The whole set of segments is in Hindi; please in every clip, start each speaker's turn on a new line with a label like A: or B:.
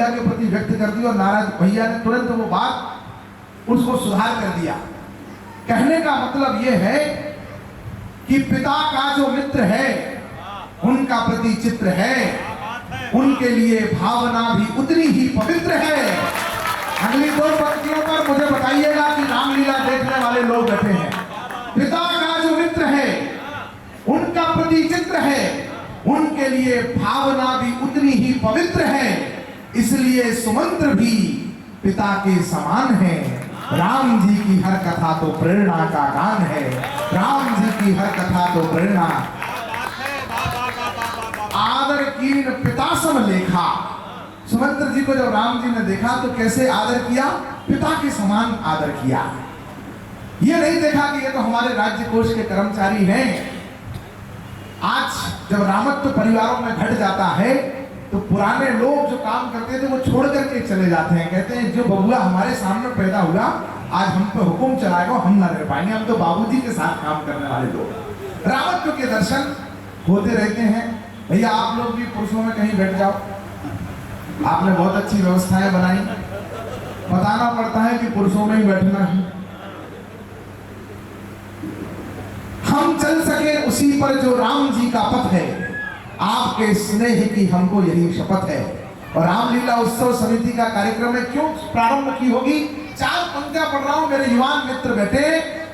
A: के प्रति व्यक्त कर दी और नाराज भैया ने तुरंत वो बात उसको सुधार कर दिया। कहने का मतलब ये है कि पिता का जो मित्र है उनका प्रति चित्र है, उनके लिए भावना भी उतनी ही पवित्र है। अगली दो पंक्तियों पर मुझे बताइएगा कि रामलीला देखने वाले लोग बैठे हैं। पिता का जो मित्र है उनका प्रति चित्र है, उनके लिए भावना भी उतनी ही पवित्र है, इसलिए सुमंत्र भी पिता के समान है। राम जी की हर कथा तो प्रेरणा का गान है, राम जी की हर कथा तो प्रेरणा। आदर कीन पिता सम लेखा। सुमंत्र जी को जब राम जी ने देखा तो कैसे आदर किया? पिता के समान आदर किया। ये नहीं देखा कि ये तो हमारे राज्य कोष के कर्मचारी हैं। आज जब रामत्व परिवारों में घट जाता है तो पुराने लोग जो काम करते थे वो छोड़ करके चले जाते हैं। कहते हैं जो बबुआ हमारे सामने पैदा हुआ आज हम पे हुक्म चलाएगा, हम ना रह पाएंगे, हम तो बाबूजी के साथ काम करने वाले लोग। रामत्व के दर्शन होते रहते हैं। भैया आप लोग भी पुरुषों में कहीं बैठ जाओ, आपने बहुत अच्छी व्यवस्थाएं बनाई। बताना पड़ता है कि पुरुषों में ही बैठना है। हम चल सके उसी पर जो राम जी का पथ है, आपके स्नेह की हमको यही शपथ है। और रामलीला उत्सव समिति का कार्यक्रम में क्यों प्रारंभ की होगी? चार पंक्तियां पढ़ रहा हूं मेरे युवान मित्र बैठे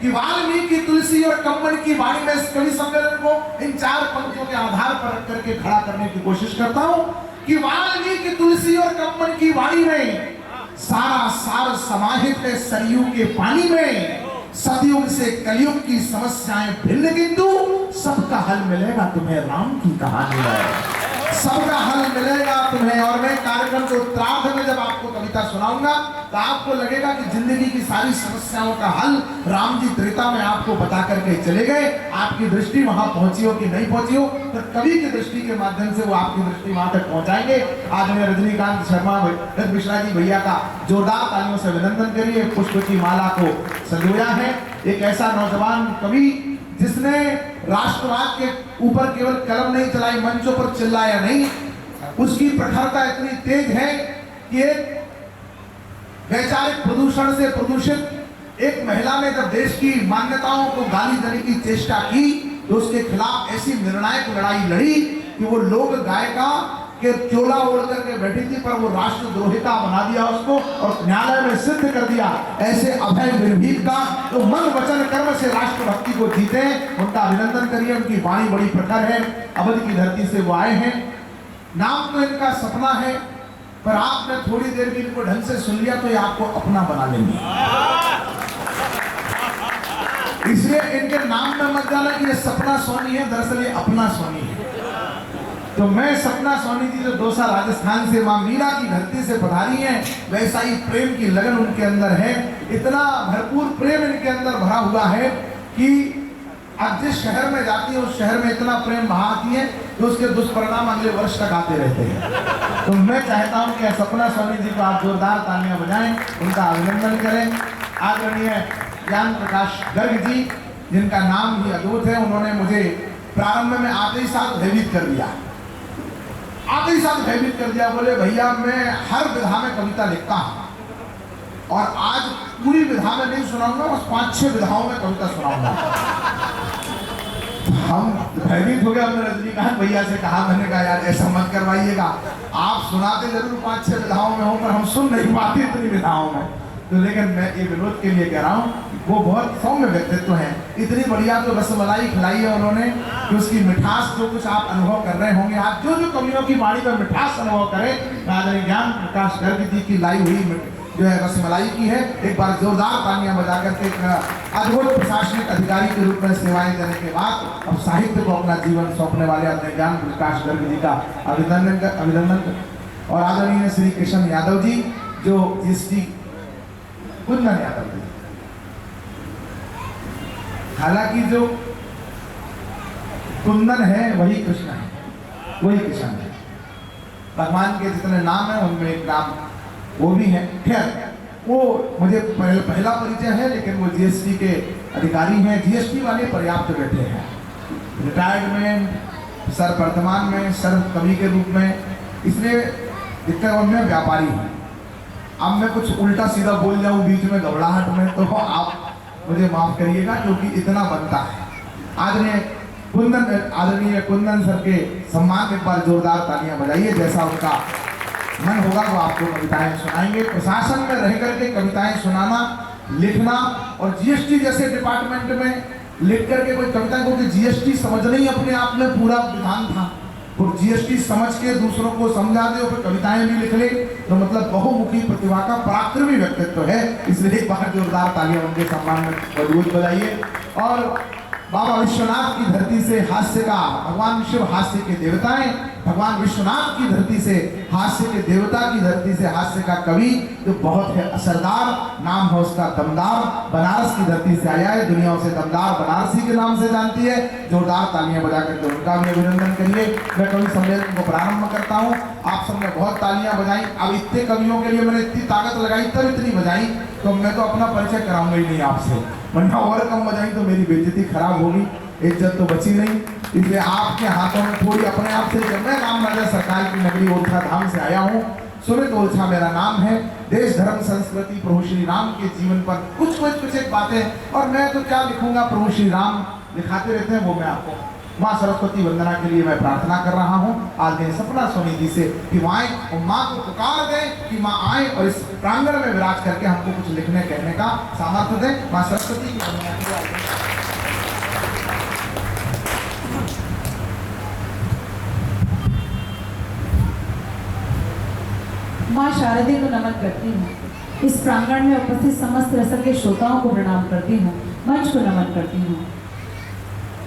A: कि वाल्मीकि, तुलसी और कम्बन की वाणी में इस कवि सम्मेलन को इन चार पंक्तियों के आधार पर रख करके खड़ा करने की कोशिश करता हूं कि वाल्मीकि, तुलसी और कम्बन की वाणी में सारा सार समाहित है सरयू के पानी में। सतयुग से कलयुग की समस्याएं भिन्न किंतु सबका हल मिलेगा तुम्हें, राम की कहानी है सबका हल मिलेगा तुम्हें। और मैं कार्यक्रम के उत्तरार्ध में जब आपको कविता सुनाऊंगा तो आपको लगेगा कि जिंदगी की सारी समस्याओं का हल राम जी त्रेता में आपको बता करके चले गए। आपकी दृष्टि वहां पहुंची हो कि नहीं पहुंची हो, तो कवि की दृष्टि के माध्यम से वो आपकी दृष्टि वहां तक पहुंचाएंगे। आज मैं रजनीकांत शर्मा मिश्रा जी भैया का जोरदार तालियों से अभिनंदन करिए। पुष्प की माला को संजोया है एक ऐसा नौजवान कवि जिसने राष्ट्रवाद के ऊपर केवल कलम नहीं चलाई, मंचों पर चिल्लाया नहीं। उसकी प्रखरता इतनी तेज है कि एक वैचारिक प्रदूषण से प्रदूषित एक महिला ने जब देश की मान्यताओं को गाली देने की चेष्टा की तो उसके खिलाफ ऐसी निर्णायक लड़ाई लड़ी कि वो लोक गायिका के चोला ओढ़ करके बैठी थी, पर वो राष्ट्रद्रोहिता बना दिया उसको और न्यायालय में सिद्ध कर दिया। ऐसे अभय निर्भीक का तो मन वचन कर्म से राष्ट्रभक्ति को जीते, उनका अभिनंदन करिए। उनकी वाणी बड़ी प्रखर है, अवध की धरती से वो आए हैं। नाम तो इनका सपना है, पर आपने थोड़ी देर भी इनको ढंग से सुन लिया तो ये आपको अपना बना लेंगे। इसलिए इनके नाम में मत जाना कि ये सपना सोनी है, दरअसल ये अपना सोनी है। तो मैं सपना सोनी जी जो दौसा राजस्थान से मां मीरा की धरती से पधारी हैं, वैसा ही प्रेम की लगन उनके अंदर है। इतना भरपूर प्रेम इनके अंदर भरा हुआ है कि अब जिस शहर में जाती है उस शहर में इतना प्रेम बहाती है तो उसके दुष्परिणाम अगले वर्ष तक आते रहते हैं। तो मैं चाहता हूं कि सपना सोनी जी को आप जोरदार तालियां बजाएं, उनका अभिनंदन करें। आदरणीय ज्ञान प्रकाश गर्ग जी जिनका नाम ही अद्भुत है, उन्होंने मुझे प्रारंभ में आते ही साथ भयभीत कर दिया, आते ही साथ भयभीत कर दिया। बोले भैया मैं हर विधा में कविता लिखता हूं और आज पूरी विधा में नहीं सुनाऊंगा, बस 5-6 विधाओं में कविता सुनाऊंगा। हम भयभीत हो गए। हमने रजनीकांत भैया से कहा, मैंने कहा यार ऐसा मत करवाइएगा, आप सुनाते जरूर 5-6 विधाओं में हो पर हम सुन नहीं पाते इतनी विधाओं में। तो लेकिन मैं ये विनोद के लिए कह रहा हूँ, वो बहुत सौम्य व्यक्तित्व है। इतनी बढ़िया तो रसमलाई खिलाई है उन्होंने कि उसकी मिठास जो कुछ आप अनुभव कर रहे होंगे, आप जो जो कवियों की वाणी पर मिठास अनुभव करें, आदरणीय ज्ञान प्रकाश गर्ग जी की लाई हुई जो है रसमलाई की है। एक बार जोरदार तालियां बजा करके एक अद्भुत प्रशासनिक अधिकारी के रूप में सेवाएं देने के बाद अब साहित्य को अपना जीवन सौंपने वाले आदरणीय ज्ञान प्रकाश गर्ग जी का अभिनंदन। और आदरणीय श्री कृष्ण यादव जी जो जीएसटी कुंदन यादव जी, हालांकि जो कुंदन है वही कृष्ण है, वही कृष्ण है। भगवान के जितने नाम है उनमें एक नाम वो भी है। खैर वो मुझे पहला परिचय है, लेकिन वो जीएसटी के अधिकारी हैं। जीएसटी वाले पर्याप्त बैठे हैं, रिटायर्ड में, सर वर्तमान में, सर कवि के रूप में। इसलिए दिक्कत मैं व्यापारी हूँ। अब मैं कुछ उल्टा सीधा बोल जाऊँ बीच में घबराहट में, तो आप मुझे माफ करिएगा, क्योंकि इतना बनता है। आदरणीय कुंदन सर के सम्मान में एक बार जोरदार तालियां बजाइए। जैसा उनका मन होगा वो आपको कविताएं सुनाएंगे। प्रशासन में रह करके कविताएं सुनाना, लिखना, और जीएसटी जैसे डिपार्टमेंट में लिख करके कोई कविता, क्योंकि जीएसटी समझना ही अपने आप में पूरा विधान था, और जीएसटी समझ के दूसरों को समझा दे और फिर कविताएं भी लिख ले, तो मतलब बहुमुखी प्रतिभा का पराक्रमी व्यक्तित्व है। इसलिए एक बार जोरदार तालियां उनके सम्मान में मजबूत बजाइए। और बाबा विश्वनाथ की धरती से हास्य का, भगवान शिव हास्य के देवता हैं, भगवान विश्वनाथ की धरती से हास्य के देवता की धरती से हास्य का कवि जो बहुत है असरदार, नाम है उसका दमदार, बनारस की धरती से आया है, दुनिया उसे दमदार बनारसी के नाम से जानती है। जोरदार तालियां बजा करके उनका भी अभिनंदन करिए। मैं कवि सम्मेलन को प्रारंभ करता हूँ। आप सबने बहुत तालियां बजाई। अब इतने कवियों के लिए मैंने इतनी ताकत लगाई, तब इतनी बजाई, तो मैं तो अपना परिचय कराऊंगा ही नहीं आपसे, वरना और कम बजाई तो मेरी बेइज्जती खराब होगी, इज्जत तो बची नहीं। इसलिए आपके हाथों में थोड़ी अपने आप से, जब मैं राम राजा सरकार की नगरी ओरछा धाम से आया हूँ, सुमित ओरछा मेरा नाम है, देश धर्म संस्कृति प्रभु श्री राम के जीवन पर कुछ एक बातें, और मैं तो क्या लिखूंगा, प्रभु श्री राम लिखाते रहते हैं, वो मैं आपको माँ सरस्वती वंदना के लिए मैं प्रार्थना कर रहा हूँ। आज मैं सपना सोनी जी से कि वो आए और माँ को पुकार दें कि माँ आए और इस प्रांगण में विराज करके हमको कुछ लिखने कहने का सामर्थ्य दें। माँ सरस्वती की वंदना के लिए
B: माँ शारदे को नमन करती हूँ। इस प्रांगण में उपस्थित समस्त रसक के श्रोताओं को प्रणाम करती हूँ। मंच को नमन करती हूँ।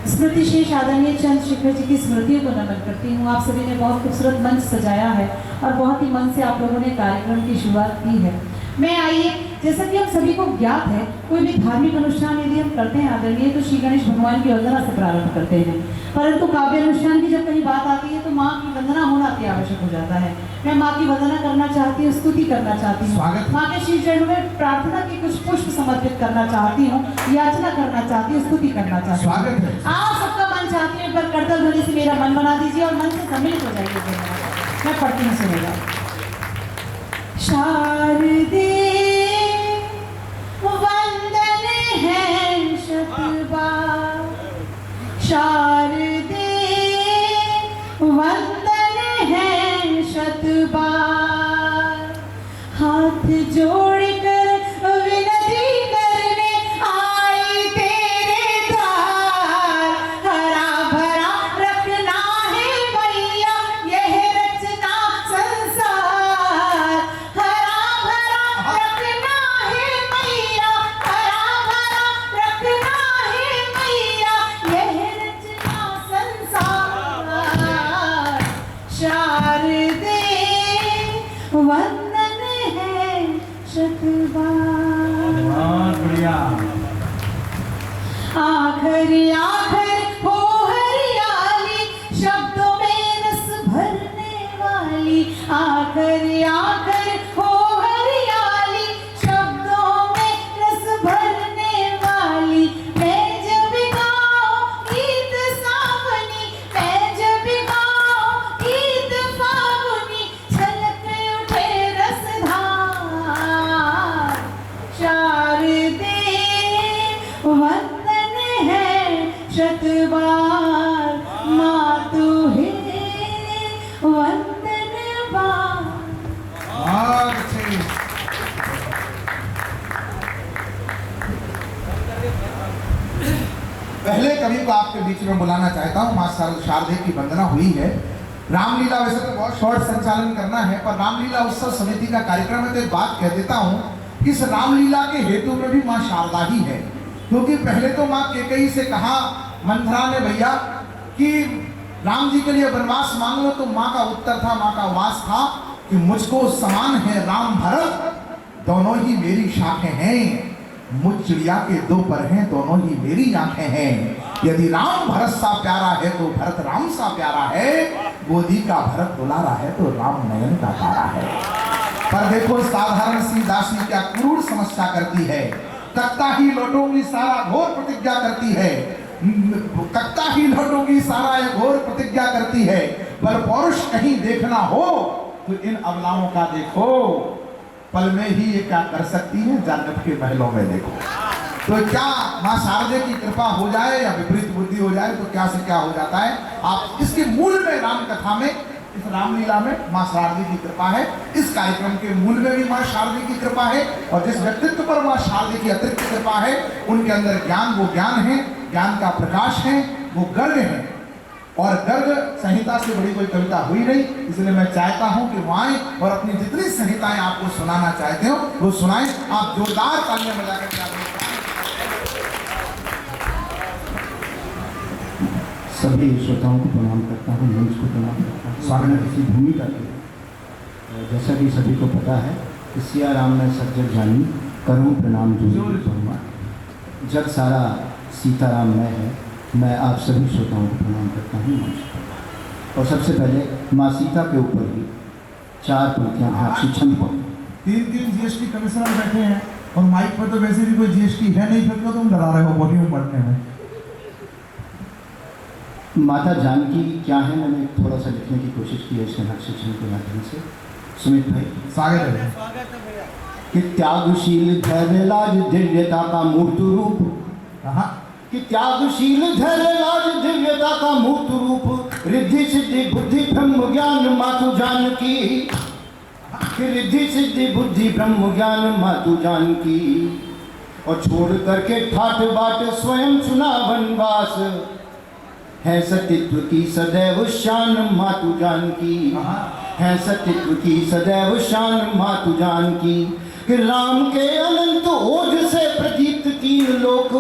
B: स्मृति शेष आदरणीय चंद्रशेखर जी की स्मृतियों को नमन करती हूँ। आप सभी ने बहुत खूबसूरत मंच सजाया है और बहुत ही मन से आप लोगों ने कार्यक्रम की शुरुआत की है। मैं आइए, जैसा कि हम सभी को ज्ञात है, कोई भी धार्मिक अनुष्ठान यदि हम करते हैं आदरणीय, तो श्री गणेश भगवान की वंदना से प्रारंभ करते हैं, परंतु काव्य अनुष्ठान की जब कहीं बात आती है तो माँ की वंदना होना अति आवश्यक हो जाता है। मैं माँ की वंदना करना चाहती हूँ, स्तुति करना चाहती हूँ, माँ के श्री चरणों में प्रार्थना की कुछ पुष्प समर्पित करना चाहती हूँ, याचना करना चाहती हूँ, स्तुति करना चाहती हूँ। आप सबका मन चाहती हूँ, एक बार करतल ध्वनि से मेरा मन बना दीजिए और मन से सम्मिलित हो जाइए। मैं पढ़ती हूँ, सुनेगा। शारदे वंदन है शतबार, शारदे वंदन है शतबार, हाथ जोड़कर विनती करने आई तेरे द्वार, हरा भरा रखना है मैया यह रचना संसार, हरा भरा रखना है मैया, हरा भरा रखना है मैया यह रचना संसार, शारदे वंदन है शतबार।
A: बहुत बढ़िया।
B: आखर आखर हो हरियाली, शब्दों में रस भरने वाली, आखर आखर हो हरियाली, शब्दों में रस भरने वाली, मैं जब गाऊं गीत सावनी, मैं जब गाऊं गीत फागुनी, छलक उठे रसधार, शारदे वंदन है शतबार, माँ तू है वंदन बार।
A: बहुत अच्छे। पहले कवि को आपके बीच में बुलाना चाहता हूँ। माँ शारदे की वंदना हुई है। रामलीला वैसे तो बहुत शॉर्ट संचालन करना है, पर रामलीला उत्सव समिति का कार्यक्रम है तो एक बात कह देता हूँ, इस रामलीला के हेतु में भी माँ शारदा ही है। क्योंकि पहले तो माँ कैकेयी से कहा मंथरा ने भैया कि राम जी के लिए वनवास मांग लो, तो माँ का उत्तर था, माँ का वास था कि मुझको समान है राम भरत, दोनों ही मेरी शाखें हैं, मुझ चिड़िया के दो पर हैं, दोनों ही मेरी आंखें हैं। यदि राम भरत सा प्यारा है तो भरत राम सा प्यारा है, गोदी का भरत दुलारा है तो राम नयन का तारा है। पर देखो साधारण सी दासी क्या क्रूर समस्या करती है, तख्ता ही लौटूंगी सारा घोर प्रतिज्ञा करती है, तख्ता ही लौटूंगी सारा घोर प्रतिज्ञा करती है, पर पौरुष कहीं देखना हो तो इन अबलाओं का देखो, पल में ही ये क्या कर सकती है, जन्नत के महलों में देखो। तो क्या माँ शारदे की कृपा हो जाए या विपरीत बुद्धि हो जाए तो क्या से क्या हो जाता है। आप इसके मूल में राम कथा में, इस रामलीला में माँ शारदे की कृपा है। इस कार्यक्रम के मूल में भी माँ शारदे की कृपा है, और जिस व्यक्तित्व पर माँ शारदे की अतिरिक्त कृपा है उनके अंदर ज्ञान, वो ज्ञान है, ज्ञान का प्रकाश है, वो गर्ग है। और गर्ग संहिता से बड़ी कोई कविता हुई नहीं, इसलिए मैं चाहता हूं कि वो आए और अपनी जितनी संहिताएं आपको सुनाना चाहते हो वो सुनाएं। आप जोरदार तालियां बजाकर
C: सभी श्रोताओं को प्रणाम करता हूँ, मंच को प्रणाम करता हूँ। स्वागत किसी भूमिका के, जैसा कि सभी को पता है कि सिया राम में सज्जन जानी करूँ प्रणाम जो जब सारा सीताराम में है, मैं आप सभी श्रोताओं को प्रणाम करता हूँ मंच पर। और सबसे पहले माँ सीता के ऊपर ही 4 पंक्तियाँ भाषी छंद पर।
A: 3 जीएसटी कमिश्नर बैठे हैं और माइक पर तो वैसे भी कोई जीएसटी है नहीं, फिर तो तुम डरा रहे हो बॉडी में पढ़ने में।
C: माता जानकी क्या है, मैंने थोड़ा सा लिखने की कोशिश की है इसके नक्शेक्षण के माध्यम से। सुमित भाई
A: स्वागत है।
C: कि त्यागशील धैर्यलाज दिव्यता का मूर्त रूप, कि त्यागशील धैर्यलाज दिव्यता का मूर्त रूप, रिद्धि सिद्धि बुद्धि ब्रह्म ज्ञान मातु जानकी, कि रिद्धि सिद्धि बुद्धि ब्रह्म ज्ञान मातु जानकी। और छोड़ करके ठाट बाट स्वयं चुना वनवास, है सतित्व की सदैव शान मातु जानकी, है सतित्व की सदैव शान मातु जानकी। कि राम के अनंत ओज से प्रदीप्त 3 लोक,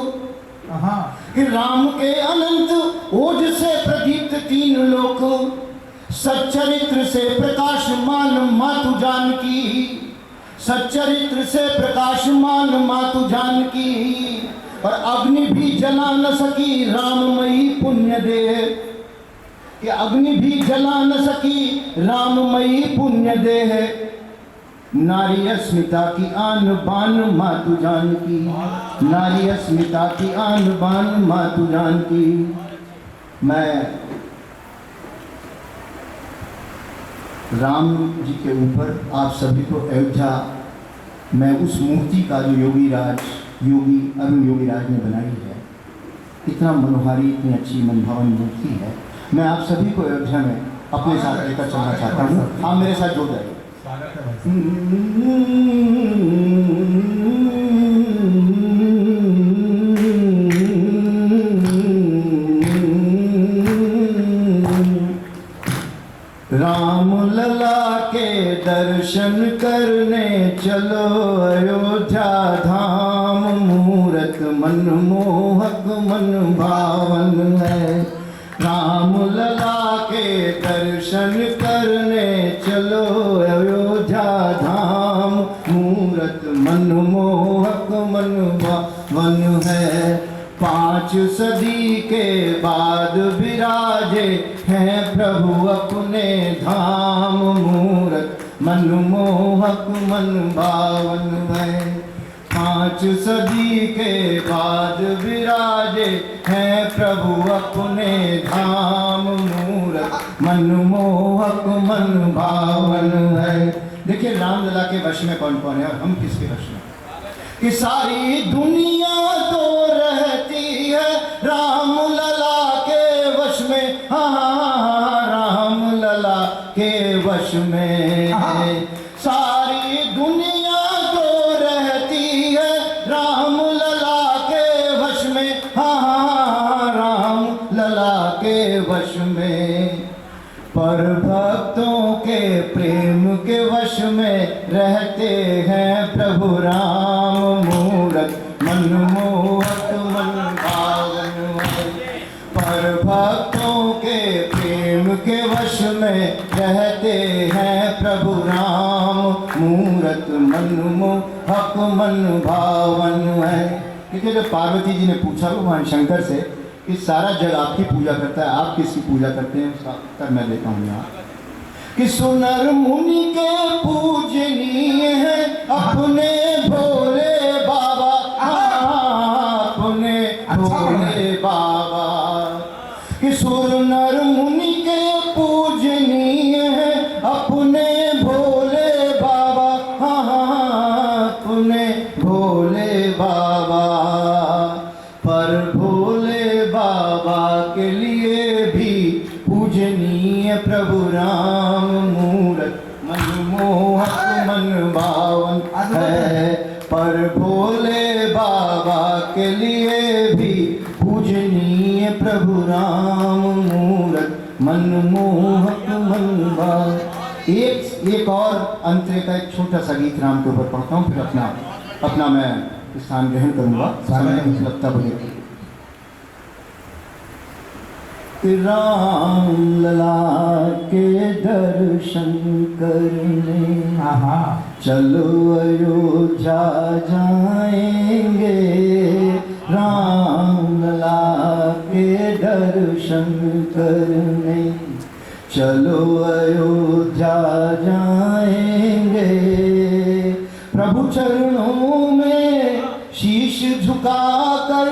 C: कि राम के अनंत ओज से प्रदीप्त 3 लोक, सच्चरित्र से प्रकाशमान मातु जानकी, सच्चरित्र से प्रकाशमान मातु जानकी। और अग्नि भी जला न सकी राममयी पुण्य देह, कि अग्नि भी जला न सकी राममयी पुण्य देह। नारी अस्मिता की आन बान मातु जानकी, नारी अस्मिता की आन बान मातु जानकी। मैं राम जी के ऊपर आप सभी को अयोध्या में उस मूर्ति का जो योगी अरुण योगीराज ने बनाई है, इतना मनोहारी, इतनी अच्छी मनभावन मूर्ति है। मैं आप सभी को अयोध्या में अपने साथ लेकर चलना चाहता हूँ। आप मेरे साथ जुड़ जाइए। राम लला के दर्शन करने चलो अयोध्या धाम, मूरत मनमोहक मन भावन है। राम लला के दर्शन करने चलो अयोध्या धाम, मूरत मनमोहक मन भावन है। 5 सदी के बाद विराजे हैं प्रभु अपने धाम, मूरत मनमोहक मन भावन है। 5 सदी के बाद विराजे हैं प्रभु अपने धाम, मूरत मनमोहक मन भावन है। देखिए रामलला के वश में कौन कौन है और हम किसके वश में। कि सारी दुनिया तो रहती है रामलला के वश में, हाँ रामलला के वश में। सारी दुनिया तो रहती है रामलला के वश में, हाँ रामलला के वश में। पर भक्तों के प्रेम के वश में रहते हैं प्रभु राम, मूरत मनमोहक मन भावन है। पर भक्तों के प्रेम के वश में रहते हैं प्रभु राम, मूरत मनमोहक मन भावन है। क्योंकि जब पार्वती जी ने पूछा भगवान शंकर से कि सारा जग आपकी पूजा करता है, आप किसकी पूजा करते हैं, उसका उत्तर मैं देता हूँ यहाँ। कि सुनर मुनि के पूजनीय है अपने भोले बाबा, अपने भोले बाबा। कि सुनर मुनि के पूजनीय है अपने मन भावन है, पर भोले बाबा के लिए भी पूजनीय प्रभु राम मूरत मनमोहक मन भाव। एक और अंतरे का एक छोटा सा गीत राम के ऊपर पढ़ता हूँ, फिर अपना मैं स्थान ग्रहण करूंगा। समय लगता बोले राम लला के दर्शन करने चलो अयोध्या जाएंगे, राम लला के दर्शन करने चलो अयोध्या जाएंगे। प्रभु चरणों में शीश झुकाकर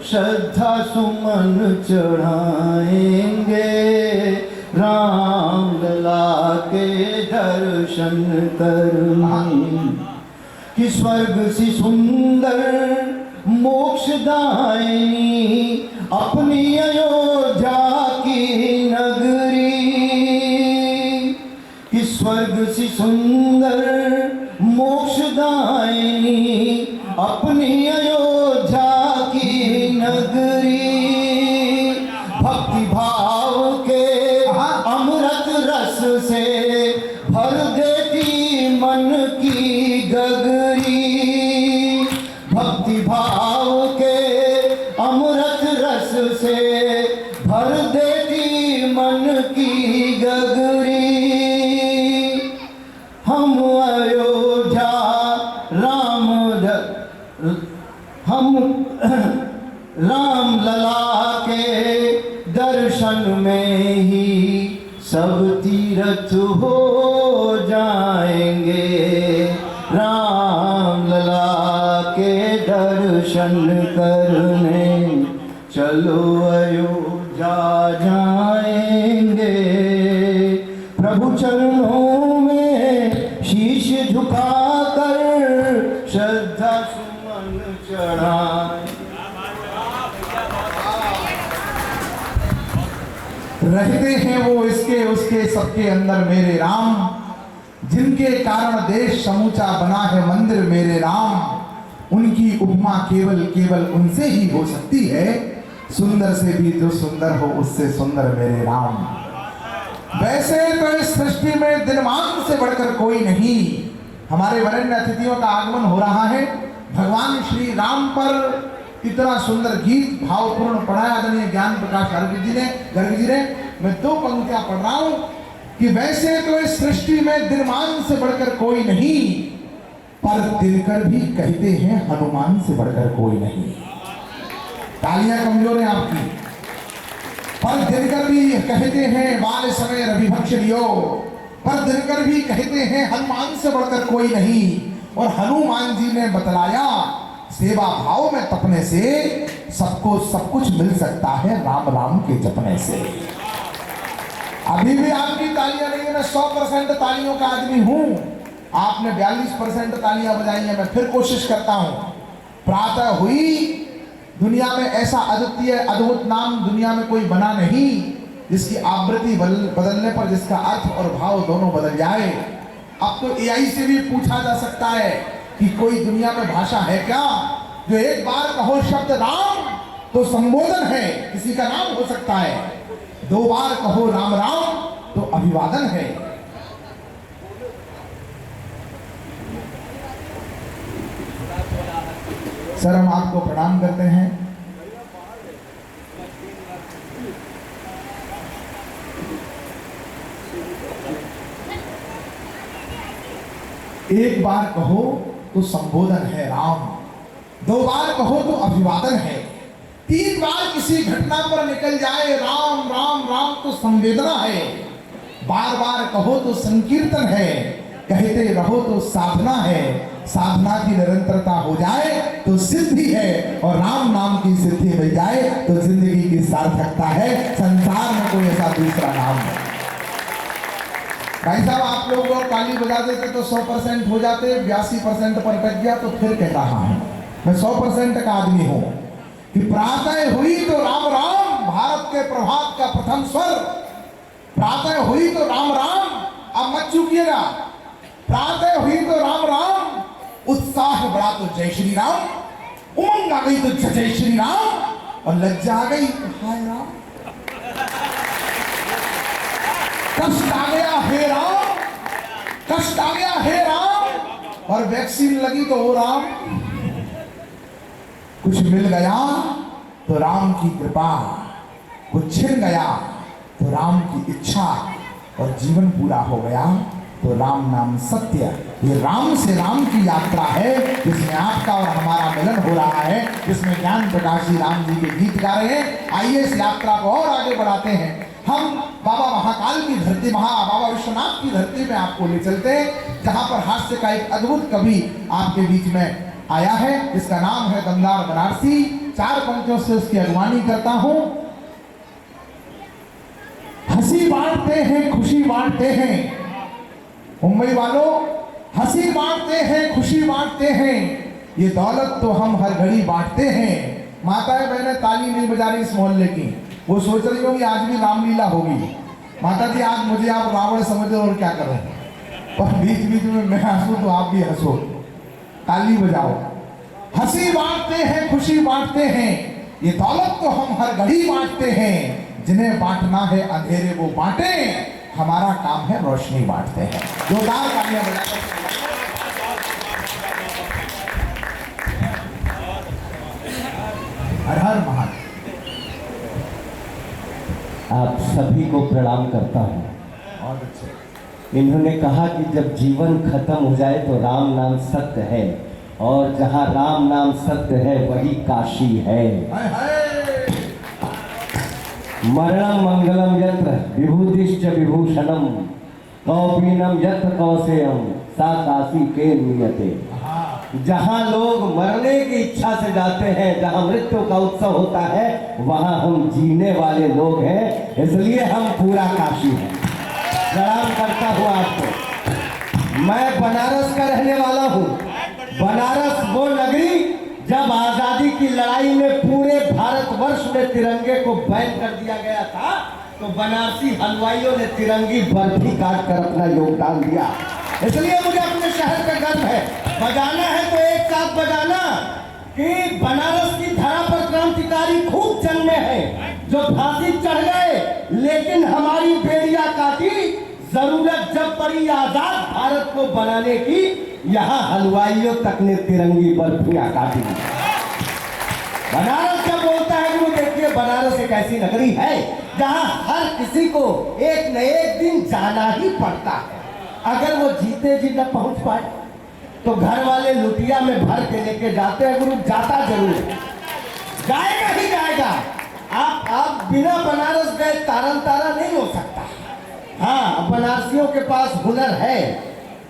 C: श्रद्धा सुमन चढ़ाएंगे, राम लला के दर्शन करने कि स्वर्ग से सुंदर मोक्षदायिनी अपनी अयोध्या की नगरी, कि स्वर्ग से सुंदर मोक्षदायिनी अपनी अयोध्या की नगरी। भक्ति भाव के अमृत रस से भर देती मन की गगरी, भक्ति भाव के अमृत रस से भर देती मन की गगरी। हम अयोध्या हम राम लला के दर्शन में ही सब तीर्थ हो जाएंगे, राम लला के दर्शन करने चलो अयोध्या जाएंगे। प्रभु चरणों में शीश झुकाकर श्रद्धा सुमन चढ़ाए।
A: रहते हैं वो इसके उसके सबके अंदर मेरे राम, जिनके कारण देश समूचा बना है मंदिर मेरे राम। उनकी उपमा केवल केवल उनसे ही हो सकती है, सुंदर से भी जो सुंदर हो उससे सुंदर मेरे राम। वैसे तो इस सृष्टि में दिनमान से बढ़कर कोई नहीं। हमारे वरेण्य अतिथियों का आगमन हो रहा है। भगवान श्री राम पर इतना सुंदर गीत भावपूर्ण पढ़ाया आदरणीय ज्ञान प्रकाश गर्ग जी ने। मैं दो पंक्तियां पढ़ रहा हूं कि वैसे तो इस सृष्टि में दिनमान से बढ़कर कोई नहीं, पर दिनकर भी कहते हैं हनुमान से बढ़कर कोई नहीं। तालियां कमजोर हैं आपकी। पर दिनकर भी कहते हैं बाल समय रविभक्ष लियो, पर दिनकर भी कहते हैं हनुमान से बढ़कर कोई नहीं। और हनुमान जी ने बतलाया सेवा भाव में तपने से सबको सब कुछ मिल सकता है राम राम के जपने से। अभी भी आपकी तालियां नहीं है, मैं 100% तालियों का आदमी हूं। आपने 42% तालियां बजाई हैं। मैं फिर कोशिश करता हूं। प्रातः हुई दुनिया में ऐसा अद्वितीय अद्भुत नाम दुनिया में कोई बना नहीं, जिसकी आवृत्ति बदलने पर जिसका अर्थ और भाव दोनों बदल जाए। अब तो एआई से भी पूछा जा सकता है कि कोई दुनिया में भाषा है क्या जो एक बार कहो शब्द राम तो संबोधन है, किसी का नाम हो सकता है। दो बार कहो राम राम तो अभिवादन है। सर हम आपको प्रणाम करते हैं। एक बार कहो तो संबोधन है राम, दो बार कहो तो अभिवादन है, तीन बार किसी घटना पर निकल जाए राम राम राम तो संवेदना है, बार बार कहो तो संकीर्तन है, कहते रहो तो साधना है, साधना की निरंतरता हो जाए तो सिद्धि है, और राम नाम की सिद्धि मिल जाए तो जिंदगी की सार्थकता है। संसार में कोई ऐसा दूसरा नाम नहीं। भाई साहब आप लोग और ताली बजा देते तो 100% हो जाते, 82% पर अटक गया। तो फिर कह रहा हूं मैं 100% का आदमी हूं कि प्रातः हुई तो राम राम, भारत के प्रभात का प्रथम स्वर। प्रातः हुई तो राम राम। अब मत चूकिएगा, प्रातः उत्साह बढ़ा तो जय श्री राम, उमंग आ गई तो जय श्री राम, और लज्जा आ गई तो हाय राम, कष्ट आ गया हे राम, कष्ट आ गया हे राम, और वैक्सीन लगी तो ओ राम, कुछ मिल गया तो राम की कृपा, कुछ छिन गया तो राम की इच्छा, और जीवन पूरा हो गया तो राम नाम सत्य। ये राम से राम की यात्रा है जिसमें आपका और हमारा मिलन हो रहा है, जिसमें ज्ञान प्रकाश जी राम जी के गीत गा रहे हैं। आइए इस यात्रा को और आगे बढ़ाते हैं। हम बाबा महाकाल की धरती, बाबा विश्वनाथ की धरती में आपको ले चलते हैं, जहां पर हास्य का एक अद्भुत कवि आपके बीच में आया है, जिसका नाम है दमदार बनारसी। 4 पंक्तियों से उसकी अगवानी करता हूं। हंसी बांटते हैं, खुशी बांटते हैं, मुंबई वालों, हंसी बांटते हैं, खुशी बांटते हैं, ये दौलत तो हम हर घड़ी बांटते हैं। माताएं बहनें ताली नहीं बजा रही इस मोहल्ले की, वो सोच रही होंगी आज भी रामलीला होगी। माता जी आज मुझे आप रावण समझो और क्या करो, पर बीच बीच में मैं हंसूं तो आप भी हंसो, ताली बजाओ। हंसी बांटते हैं, खुशी बांटते हैं, ये दौलत तो हम हर घड़ी बांटते हैं, जिन्हें बांटना है अंधेरे वो बांटे, हमारा काम है रोशनी बांटते हैं। जोरदार तालियां बजाकर हर हर महादेव।
D: आप सभी को प्रणाम करता हूँ।
A: बहुत अच्छे।
D: इन्होंने कहा कि जब जीवन खत्म हो जाए तो राम नाम सत्य है, और जहाँ राम नाम सत्य है वही काशी है।
A: हाय हाय।
D: मरणम मंगलम यत्र विभूतिश्च विभूषणम, कौपीनम यत्र कौसेयम सा काशी के नियते। जहाँ लोग मरने की इच्छा से जाते हैं, जहाँ मृत्यु का उत्सव होता है, वहाँ हम जीने वाले लोग हैं, इसलिए हम पूरा काशी हैं। प्रणाम करता हूँ आपको। मैं बनारस का रहने वाला हूँ। बनारस वो नगरी जब आजादी की लड़ाई में पूरे भारतवर्ष में तिरंगे को बैन कर दिया गया था, तो बनारसी हलवाइयों ने तिरंगी बर्फी काट कर अपना योगदान दिया। इसलिए मुझे अपने शहर का गर्व है। बजाना है तो एक साथ बजाना कि बनारस की धरा पर क्रांतिकारी खूब जन्मे हैं, जो फांसी चढ़ गए, लेकिन हमारी बेड़ियां काटी। जरूरत जब पड़ी आजाद भारत को बनाने की, यहाँ हलवाइयों तक ने तिरंगी बर्फियां काटी। बनारस जब बोलता है कि वो देखिए बनारस एक ऐसी नगरी है जहाँ हर किसी को एक न एक दिन जाना ही पड़ता है। अगर वो जीते जी न पहुंच पाए तो घर वाले लुटिया में भर के लेके जाते हैं। गुरु जाता जरूर है, जाएगा ही जाएगा। आप बिना बनारस गए तारन तारा नहीं हो सकता। हाँ, बनारसियों के पास हुनर है,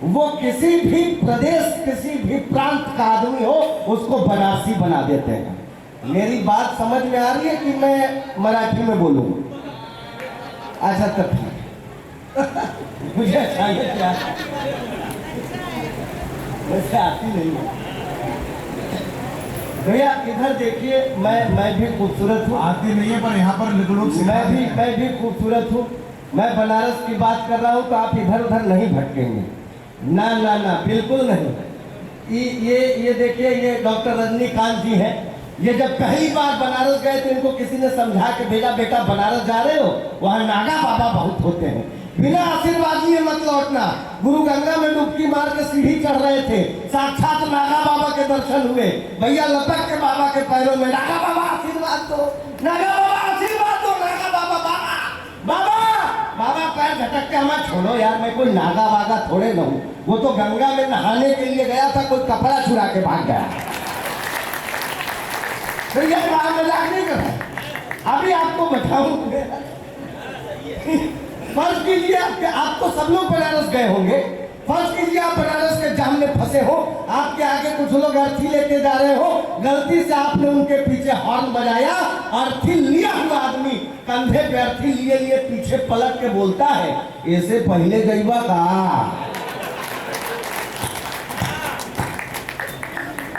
D: वो किसी भी प्रदेश, किसी भी प्रांत का आदमी हो, उसको बनारसी बना देते हैं। मेरी बात समझ में आ रही है कि मैं मराठी में बोलूं? अच्छा तब मुझे अच्छा वैसे आती नहीं है। भैया इधर देखिए, मैं भी खूबसूरत हूँ।
A: आती नहीं है पर यहाँ पर लोग
D: मैं भी खूबसूरत हूँ। मैं बनारस की बात कर रहा हूँ तो आप इधर उधर नहीं भटकेंगे। ना ना ना, बिल्कुल नहीं। ये देखिए, ये डॉक्टर रजनीकांत जी हैं। ये जब पहली बार बनारस गए तो इनको किसी ने समझा के भेजा, बेटा बनारस जा रहे हो, वहाँ नागा बाबा बहुत होते हैं, बिना आशीर्वाद लिए मत लौटना। गुरु गंगा में डुबकी मार के सीढ़ी चढ़ रहे थे, साक्षात नागा बाबा के दर्शन हुए। भैया लपक के बाबा के पैरों में, नागा बाबा आशीर्वाद दो, नागा बाबा आशीर्वाद दो, नागा बाबा बाबा बाबा पैर झटक के हमें छोड़ो यार, मैं कोई नागा वागा थोड़े न हूँ। वो तो गंगा में नहाने के लिए गया था, कोई कपड़ा चुरा के भाग गया। तो ये मजाक नहीं कर रहा। अभी आपको बताऊं, फर्ज कीजिए आप तो सब लोग बनारस गए होंगे। फर्ज कीजिए आप बनारस के जाम में फंसे हो, आपके आगे कुछ लोग अर्थी लेके जा रहे हो, गलती से आपने उनके पीछे हॉर्न बजाया। अर्थी लिया हुआ आदमी कंधे पे अर्थी लिए लिए पीछे पलट के बोलता है, ऐसे पहले गईबा का।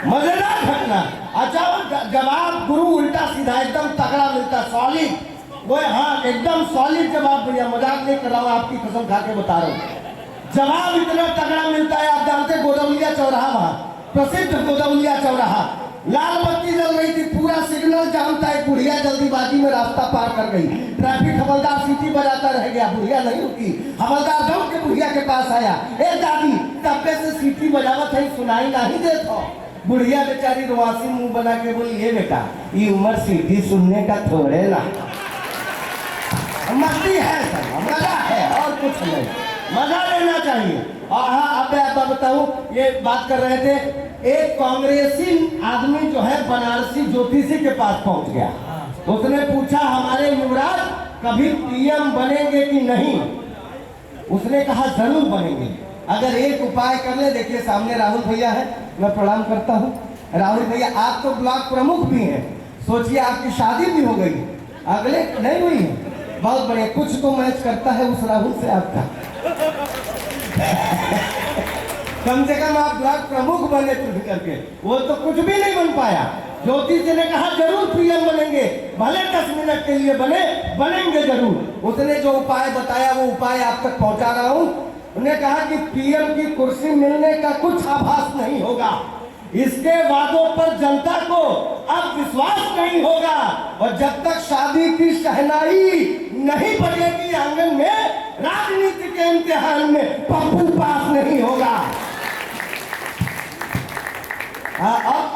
D: मजेदार घटना। अच्छा, जवाब गुरु उल्टा सीधा एकदम तगड़ा मिलता, सॉलिड। वो हाँ, एकदम सॉलिड जवाब। भैया मजाक नहीं कर रहा हूँ, आपकी कसम खा के बता रहा हूँ। जवाब इतना तगड़ा मिलता है, आप जानते गोदवलिया चौराहा, वहाँ
C: प्रसिद्ध गोदौलिया चौराहा, लाल बत्ती जल रही थी, पूरा सिग्नल जाम था, एक बुढ़िया जल्दीबाजी में रास्ता पार कर गई। ट्रैफिक हवलदार सीटी बजाता रह गया, बुढ़िया नहीं रुकी। हवलदार दौड़ के बुढ़िया के पास आया, ए दादी तब्बे से सीटी बजावत है, सुनाई नहीं देता। बुढ़िया बेचारी रुआसी मुंह बना के बोली, ये बेटा ये उम्र सीटी सुनने का थोड़े ना, मस्ती है सर, मजा है और कुछ नहीं, मजा लेना चाहिए। और हाँ अब बताऊं, ये बात कर रहे थे, एक कांग्रेसी आदमी जो है बनारसी ज्योतिषी के पास पहुंच गया। उसने पूछा हमारे युवराज कभी पीएम बनेंगे कि नहीं? उसने कहा जरूर बनेंगे, अगर एक उपाय कर ले। देखिए सामने राहुल भैया है, मैं प्रणाम करता हूँ। राहुल भैया आप तो ब्लॉक प्रमुख भी हैं, सोचिए आपकी शादी भी हो गई, अगले नहीं हुई है, बहुत बढ़िया। कुछ तो मैच करता है उस राहुल से आपका। कम से कम आप ब्लॉक प्रमुख बने चुन करके, वो तो कुछ भी नहीं बन पाया। ज्योति जी ने कहा जरूर पीएम बनेंगे, भले 10 मिनट के लिए बनेंगे जरूर। उसने जो उपाय बताया वो उपाय आप तक पहुंचा रहा हूं। उन्हें कहा कि पीएम की कुर्सी मिलने का कुछ आभास नहीं होगा, इसके वादों पर जनता को अब विश्वास नहीं होगा, और जब तक शादी की शहनाई नहीं बजेगी आंगन में, राजनीति के इम्तिहान में पप्पू पास नहीं होगा।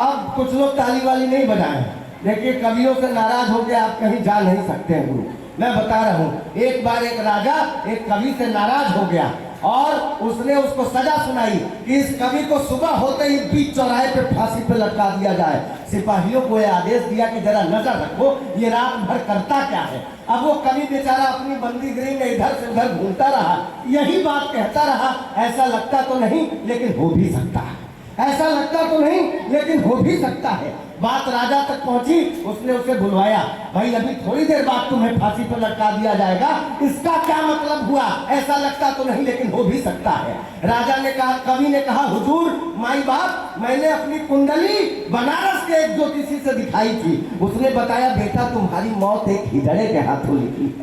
C: अब कुछ लोग ताली वाली नहीं बजाएं, देखिए कवियों से नाराज होकर आप कहीं जा नहीं सकते हैं गुरु। मैं बता रहा हूं, एक बार एक राजा एक कवि से नाराज हो गया और उसने उसको सजा सुनाई कि इस कवि को सुबह होते ही बीच चौराहे पे फांसी पे लटका दिया जाए। सिपाहियों को यह आदेश दिया कि जरा नजर रखो ये रात भर करता क्या है। अब वो कवि बेचारा अपनी बंदीगिरी में इधर से उधर घूमता रहा, यही बात कहता रहा, ऐसा लगता तो नहीं लेकिन हो भी सकता है, ऐसा लगता तो नहीं लेकिन हो भी सकता है। बात राजा तक पहुंची, उसने उसे बुलवाया, भाई अभी थोड़ी देर बाद तुम्हें फांसी पर लटका दिया जाएगा, इसका क्या मतलब हुआ? ऐसा लगता तो नहीं लेकिन हो भी सकता है। राजा ने कहा, कवि ने कहा, हुजूर माई बाप मैंने अपनी कुंडली बनारस के एक ज्योतिषी से दिखाई थी, उसने बताया बेटा तुम्हारी मौत एक हिजड़े के हाथों लिखी।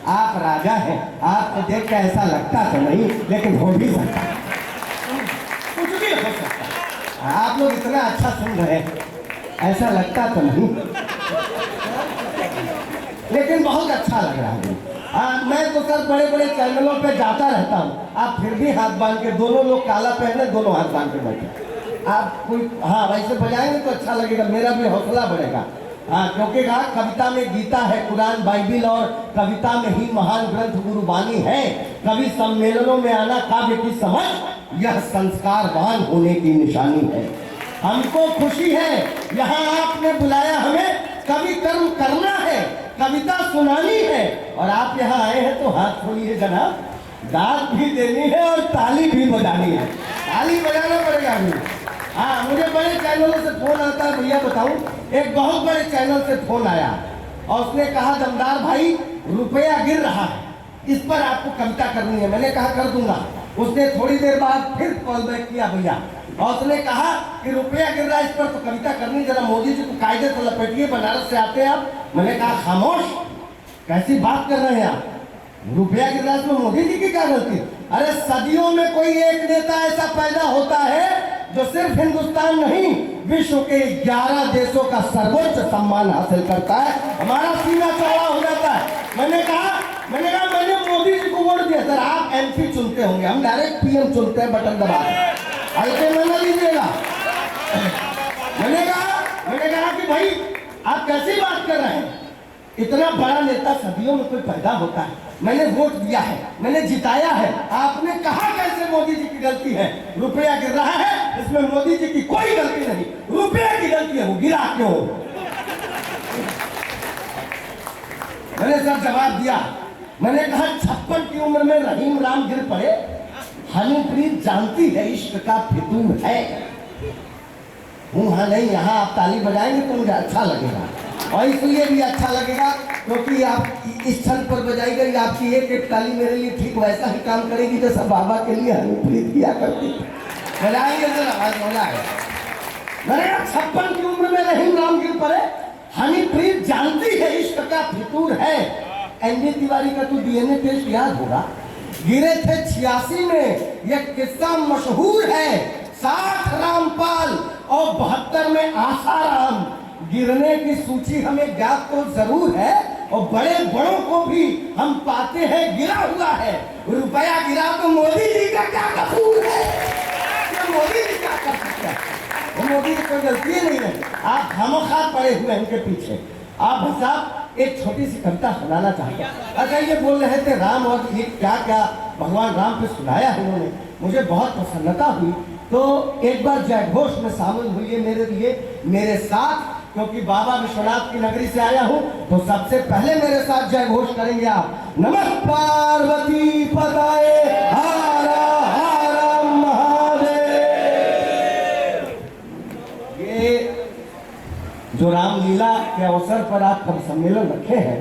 C: आप राजा हैं, आपको देख कर ऐसा लगता तो नहीं लेकिन हो भी सकता है, कुछ भी हो सकता है। आप लोग इतना अच्छा सुन रहे हैं, ऐसा लगता तो नहीं लेकिन बहुत अच्छा लग रहा है। मैं तो सर बड़े बड़े चैनलों पे जाता रहता हूँ, आप फिर भी हाथ बांध के, दोनों लोग काला पहने, दोनों हाथ बांध के बैठे, आप कोई हाँ वैसे बजाएंगे तो अच्छा लगेगा, मेरा भी हौसला बढ़ेगा। हाँ क्योंकि कविता में गीता है, कुरान, बाइबिल और कविता में ही महान ग्रंथ गुरुबानी है। कवि सम्मेलनों में आना काव्य की समझ, यह संस्कारवान होने की निशानी है। हमको खुशी है यहाँ आपने बुलाया, हमें कवि कर्म करना है, कविता सुनानी है, और आप यहाँ आए हैं तो हाथ खोलिए जनाब, दाद भी देनी है और ताली भी बजानी है, ताली बजाना पड़ेगा भी। हाँ मुझे बड़े चैनलों से फोन आता है, भैया बताऊं, एक बहुत बड़े चैनल से फोन आया और उसने कहा जमदार भाई रुपया गिर रहा है, इस पर आपको कविता करनी है। मैंने कहा कर दूंगा। उसने थोड़ी देर बाद फिर कॉल बैक किया भैया, और उसने कहा कि रुपया गिर रहा है, इस पर तो कविता करनी, जरा मोदी जी को कायदे से लपेटिए, बनारस से आते हैं आप। मैंने कहा खामोश, कैसी बात कर रहे हैं आप, रुपया गिर रहा है इसमें मोदी जी की क्या गलती? अरे सदियों में कोई एक नेता ऐसा पैदा होता है जो सिर्फ हिंदुस्तान नहीं विश्व के 11 देशों का सर्वोच्च सम्मान हासिल करता है, हमारा सीना चौड़ा हो जाता है। मैंने कहा मैंने मोदी जी को वोट दिया। सर आप एमपी चुनते होंगे, हम डायरेक्ट पीएम चुनते हैं, बटन दबा के, हल्के में न लीजिएगा। मैंने कहा कि भाई आप कैसी बात कर रहे हैं, इतना बड़ा नेता सदियों में कोई पैदा होता है, मैंने वोट दिया है, मैंने जिताया है, आपने कहा कैसे मोदी जी की गलती है? रुपया गिर रहा है, इसमें मोदी जी की कोई गलती नहीं, रुपया की गलती है, वो गिरा क्यों? मैंने सब जवाब दिया। मैंने कहा 56 की उम्र में रहीम राम गिर पड़े, हनीप्रीत जानती है इश्क का फितूर है। हाँ नहीं, यहाँ आप ताली बजाएंगे तो मुझे अच्छा लगेगा, और इसलिए भी अच्छा लगेगा क्योंकि आप इस क्षण पर बजाई गई आपकी एक एक ताली मेरे लिए ठीक वैसा ही काम करेगी जैसा बाबा के लिए हनीप्रीत किया करती। बजाएंगे तो आवाज होना है। मैंने 56 की उम्र में रहीम राम गिर पड़े, हनीप्रीत जानती है इश्क का फितूर है। एनडी तिवारी का तो डीएनए टेस्ट याद होगा, गिरे थे 86 में, यह किस्सा मशहूर है। 60 रामपाल 1972 में आसाराम गिरने की सूची हमें ज्ञात तो जरूर है, और बड़े बड़ों को भी हम पाते हैं गिरा हुआ है। रुपया गिरा तो मोदी जी का क्या कसूर है? ये मोदी जी क्या कर सकते हैं? मोदी की कोई गलती नहीं है, आप खामोखा पड़े हुए हैं इनके पीछे। आप साहब एक छोटी सी कविता सुनाना चाहते हैं। अच्छा, ये बोल रहे थे राम और ये क्या क्या भगवान राम पे सुनाया है उन्होंने, मुझे बहुत प्रसन्नता हुई। तो एक बार जयघोष में शामिल हुई मेरे लिए, मेरे साथ, क्योंकि बाबा विश्वनाथ की नगरी से आया हूं, तो सबसे पहले मेरे साथ जयघोष करेंगे आप। नमः पार्वती पताये हर हर महादेव। ये जो रामलीला के अवसर पर आप हम सम्मेलन रखे हैं,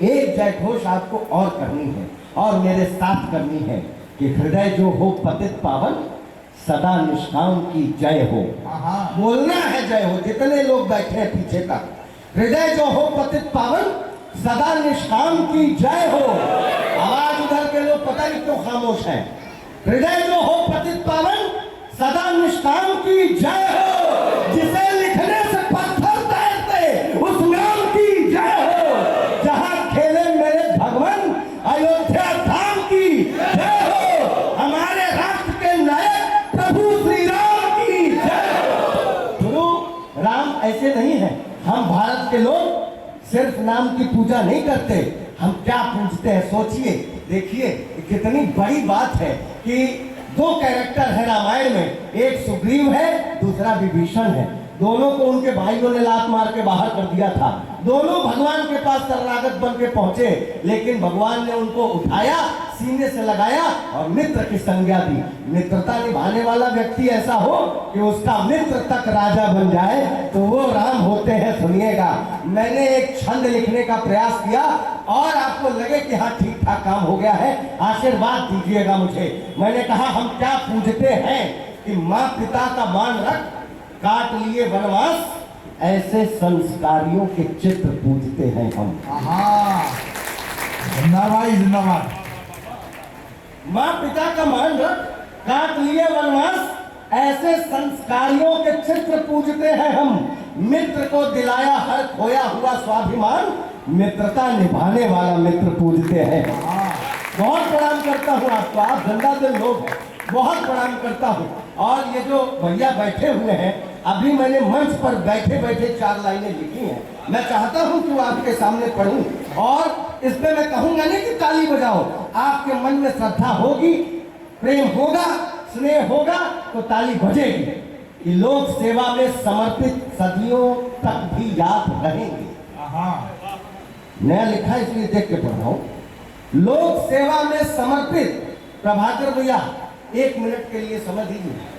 C: एक जयघोष आपको और करनी है और मेरे साथ करनी है कि हृदय जो हो पतित पावन, सदा निष्काम की जय हो। बोलना है जय हो, जितने लोग बैठे हैं पीछे तक। हृदय जो हो पतित पावन, सदा निष्काम की जय हो। आवाज उधर के लोग पता नहीं क्यों खामोश हैं। हृदय जो हो पतित पावन, सदा निष्काम की जय हो। जिसे लिखने से पत्थर तैरते, उस नाम की जय हो। जहां खेले मेरे भगवान, अयोध्या धाम की जय हो। हमारे राष्ट्र के नए प्रभु श्री राम की जय। गुरु राम ऐसे नहीं है। हम भारत के लोग सिर्फ नाम की पूजा नहीं करते, हम क्या पूजते हैं सोचिए। देखिए कितनी बड़ी बात है कि दो कैरेक्टर है रामायण में, एक सुग्रीव है, दूसरा विभीषण है। दोनों को उनके भाइयों ने लात मार के बाहर कर दिया था। दोनों भगवान के पास शरणागत बन के पहुंचे, लेकिन भगवान ने उनको उठाया, सीने से लगाया और मित्र की संज्ञा दी। मित्रता निभाने वाला व्यक्ति ऐसा हो कि उसका मित्र तक राजा बन जाए, तो वो राम होते हैं। सुनिएगा, मैंने एक छंद लिखने का प्रयास किया और आपको लगे कि हाँ ठीक ठाक काम हो गया है, आशीर्वाद दीजिएगा मुझे। मैंने कहा हम क्या पूजते हैं कि माँ पिता का मान रख, काट लिए वनवास, ऐसे संस्कारियों के चित्र पूजते हैं हम।
A: जिंदाबाद जिंदाबाद।
C: माँ पिता का मान रख, काट लिए वनवास, ऐसे संस्कारियों के चित्र पूजते हैं हम। मित्र को दिलाया हर खोया हुआ स्वाभिमान, मित्रता निभाने वाला मित्र पूजते हैं। बहुत प्रणाम करता हूँ आपको, आप गंदा दिल लोग हैं, बहुत प्रणाम करता हूँ। और ये जो भैया बैठे हुए हैं, अभी मैंने मंच पर बैठे बैठे 4 लाइनें लिखी हैं, मैं चाहता हूँ कि वो आपके सामने पढ़ूं और इसमें मैं कहूंगा नहीं कि ताली बजाओ। आपके मन में श्रद्धा होगी, प्रेम होगा, स्नेह होगा तो ताली बजेगी। कि लोक सेवा में समर्पित सदियों तक भी याद रहेंगे। नया लिखा इसलिए देख के पढ़ रहा हूं। लोक सेवा में समर्पित, प्रभाकर भैया 1 मिनट के लिए समझ लीजिए।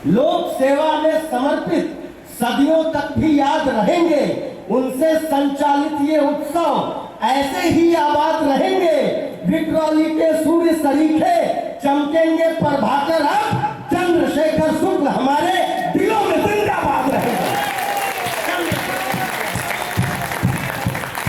C: लोक सेवा में समर्पित सदियों तक भी याद रहेंगे, उनसे संचालित ये उत्सव ऐसे ही आबाद रहेंगे। विक्रोली के सूर्य सरीखे चमकेंगे प्रभाकर, अब चंद्रशेखर शुक्ल हमारे दिलों में जिंदाबाद रहेंगे।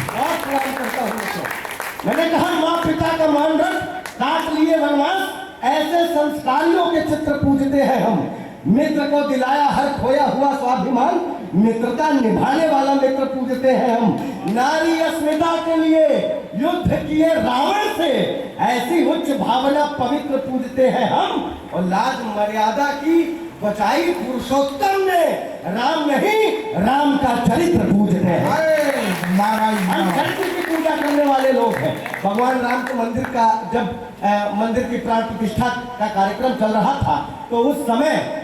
C: बहुत प्रणाम करता हूं। मैंने कहा माँ पिता का मान रख, काट लिए वनवास, ऐसे संस्कारियों के चित्र पूजते हैं हम। मित्र को दिलाया हर खोया हुआ स्वाभिमान, मित्रता निभाने वाला मित्र पूजते हैं हम। नारी अस्मिता के लिए युद्ध किए रावण से, ऐसी उच्च भावना पवित्र पूजते हैं हम। और लाज मर्यादा की बचाई पुरुषोत्तम ने, राम नहीं राम का चरित्र पूजते हैं। हम चरित्र की पूजा करने वाले लोग हैं। भगवान राम के मंदिर का जब मंदिर की प्राण प्रतिष्ठा का कार्यक्रम चल रहा था, तो उस समय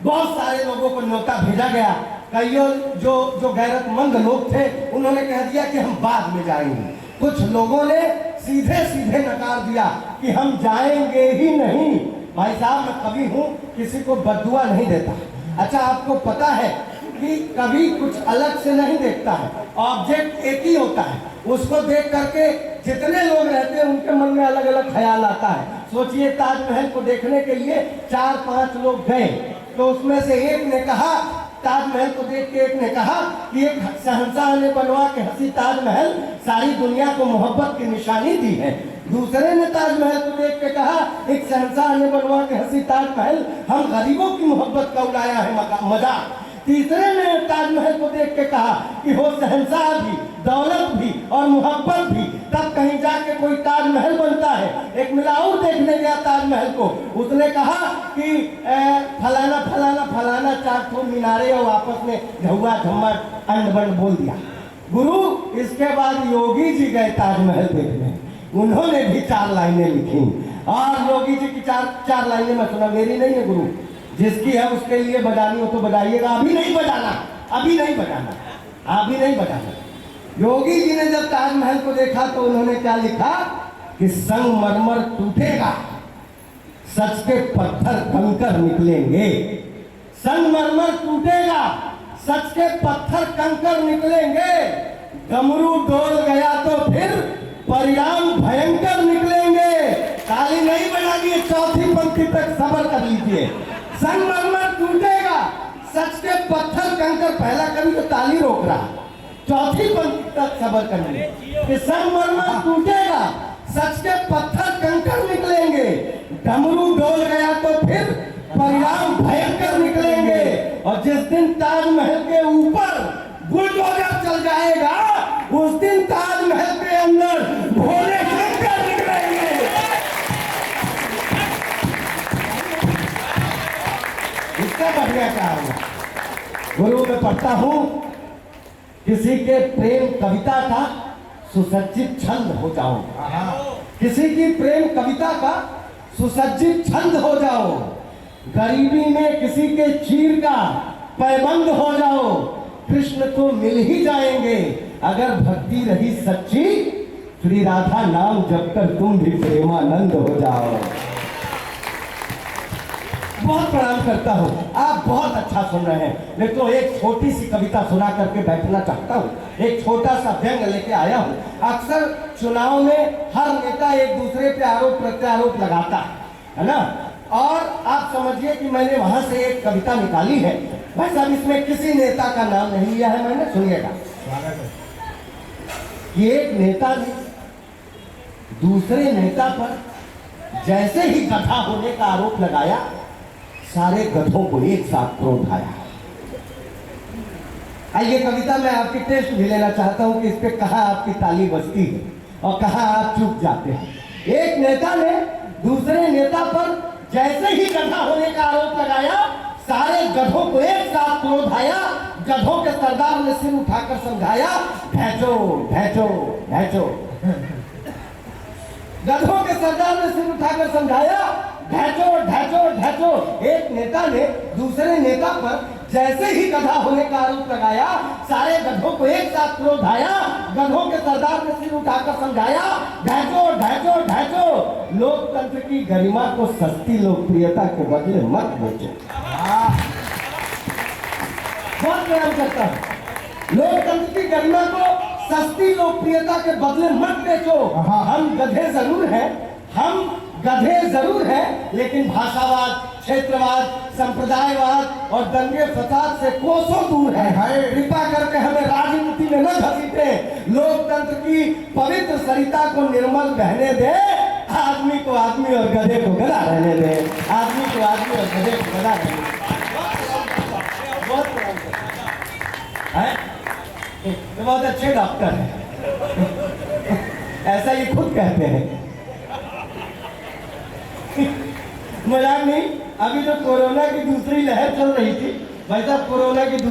C: बहुत सारे लोगों को न्योता भेजा गया। कईयों जो गैरतमंद लोग थे, उन्होंने कह दिया कि हम बाद में जाएंगे। कुछ लोगों ने सीधे सीधे नकार दिया कि हम जाएंगे ही नहीं। भाई साहब, मैं कभी हूँ किसी को बद्दुआ नहीं देता। अच्छा, आपको पता है कि कभी कुछ अलग से नहीं देखता है, ऑब्जेक्ट एक ही होता है। उसको देख करके जितने लोग रहते हैं उनके मन में अलग अलग ख्याल आता है। सोचिए, ताजमहल को देखने के लिए 4-5 लोग गए, तो उसमें से एक ने कहा, ताजमहल को देख के एक ने कहा कि एक शहंशाह ने बनवा के हंसी ताजमहल सारी दुनिया को मोहब्बत की निशानी दी है। दूसरे ने ताजमहल को देख के कहा, एक शहंशाह ने बनवा के हंसी ताजमहल हम गरीबों की मोहब्बत का उड़ाया है मजा। तीसरे ने ताजमहल को देख के कहा कि हो शहंशाह भी, दौलत भी और मोहब्बत भी, तब कहीं जाके कोई ताजमहल बनता है। एक मिलाऊर देखने गया ताजमहल को, उसने कहा कि फलाना फलाना फलाना 4 ठो मीनारे, और आपस में झुआ झम्मा अंड बंड बोल दिया। गुरु इसके बाद योगी जी गए ताजमहल देखने, उन्होंने भी 4 लाइनें लिखी, और योगी जी की 4 लाइनें मैं सुना, मेरी नहीं है गुरु, जिसकी है उसके लिए बजानी हो तो बजाइएगा, अभी नहीं बजाना, अभी नहीं बजाना, अभी नहीं बजाना। योगी जी ने जब ताजमहल को देखा तो उन्होंने क्या लिखा कि संगमरमर टूटेगा, सच के पत्थर कंकर निकलेंगे। संगमरमर टूटेगा, सच के पत्थर कंकर निकलेंगे। डमरू डोल गया तो फिर परिणाम भयंकर निकलेंगे। ताली नहीं बजानी है, 4थी पंक्ति तक सब्र कर लीजिए। संगमरमर टूटेगा, सच के पत्थर कंकर, पहला कभी तो ताली रोक रहा, 4थी पंक्ति तक सब्र करिए कि संगमरमर टूटेगा, सच के पत्थर कंकर निकलेंगे। डमरू डोल गया तो फिर परिणाम भयंकर निकलेंगे। और जिस दिन ताजमहल के ऊपर बुलडोजर चल जाएगा, उस दिन ताजमहल के अंदर भोले शंकर निकलेंगे। इसका बढ़िया क्या होगा? गुरु में पढ़ता हूं, किसी के प्रेम कविता का सुसज्जित छंद हो जाओ, किसी की प्रेम कविता का सुसज्जित छंद हो जाओ, गरीबी में किसी के चीर का पैबंद हो जाओ, कृष्ण तो मिल ही जाएंगे अगर भक्ति रही सच्ची। श्री राधा नाम जब कर तुम भी प्रेमानंद हो जाओ। बहुत प्रणाम करता हूँ, आप बहुत अच्छा सुन रहे हैं। मैं तो एक छोटी सी कविता सुना करके बैठना चाहता हूँ, एक छोटा सा व्यंग लेके आया हूँ। अक्सर चुनाव में हर नेता एक दूसरे पे आरोप प्रत्यारोप लगाता है ना, और आप समझिए कि मैंने वहां से एक कविता निकाली है। भाई साहब, इसमें किसी नेता का नाम नहीं लिया है मैंने, सुनिएगा। कि एक नेता ने दूसरे नेता पर जैसे ही गधा होने का आरोप लगाया, सारे गधों को एक साथ क्रोध आया। आइए कविता में आपकी टेस्ट भी लेना चाहता हूं कि इस पे कहां आपकी ताली बजती है और कहां आप चुप जाते हैं। एक नेता ने दूसरे नेता पर जैसे ही गधा होने का आरोप लगाया, सारे गधों को एक साथ क्रोध आया। गधों के सरदार ने सिर उठाकर समझाया, भैंचो भैंचो भैंचो। गधों के सरदार ने सिर उठाकर समझाया, ढैचो ढैचो ढैचो। एक नेता ने दूसरे नेता पर जैसे ही गधा होने का आरोप लगाया, सारे गधों को एक साथ क्रोध आया। गधों के सरदार ने सिर उठाकर समझाया, ढैचो ढैचो ढैचो। लोकतंत्र की गरिमा को सस्ती लोकप्रियता के बदले मत बेचो। बहुत प्रणाम करता हूं। लोकतंत्र की गरिमा को सस्ती लोकप्रियता के बदले मत बेचो। हम गधे जरूर हैं, हम गधे जरूर हैं, लेकिन भाषावाद, क्षेत्रवाद, संप्रदायवाद और दंगे फसाद से कोसों दूर है। कृपा करके हमें राजनीति में न घसीटे। लोकतंत्र की पवित्र सरिता को निर्मल बहने दे। आदमी को आदमी और गधे को गधा रहने दे। आदमी को आदमी और गधे को गधा रहने दे। बहुत बहुत अच्छे डॉक्टर हैं, ऐसा ये खुद कहते हैं। मजाक नहीं। अभी जो कोरोना की दूसरी लहर चल रही थी, भाई साहब, कोरोना की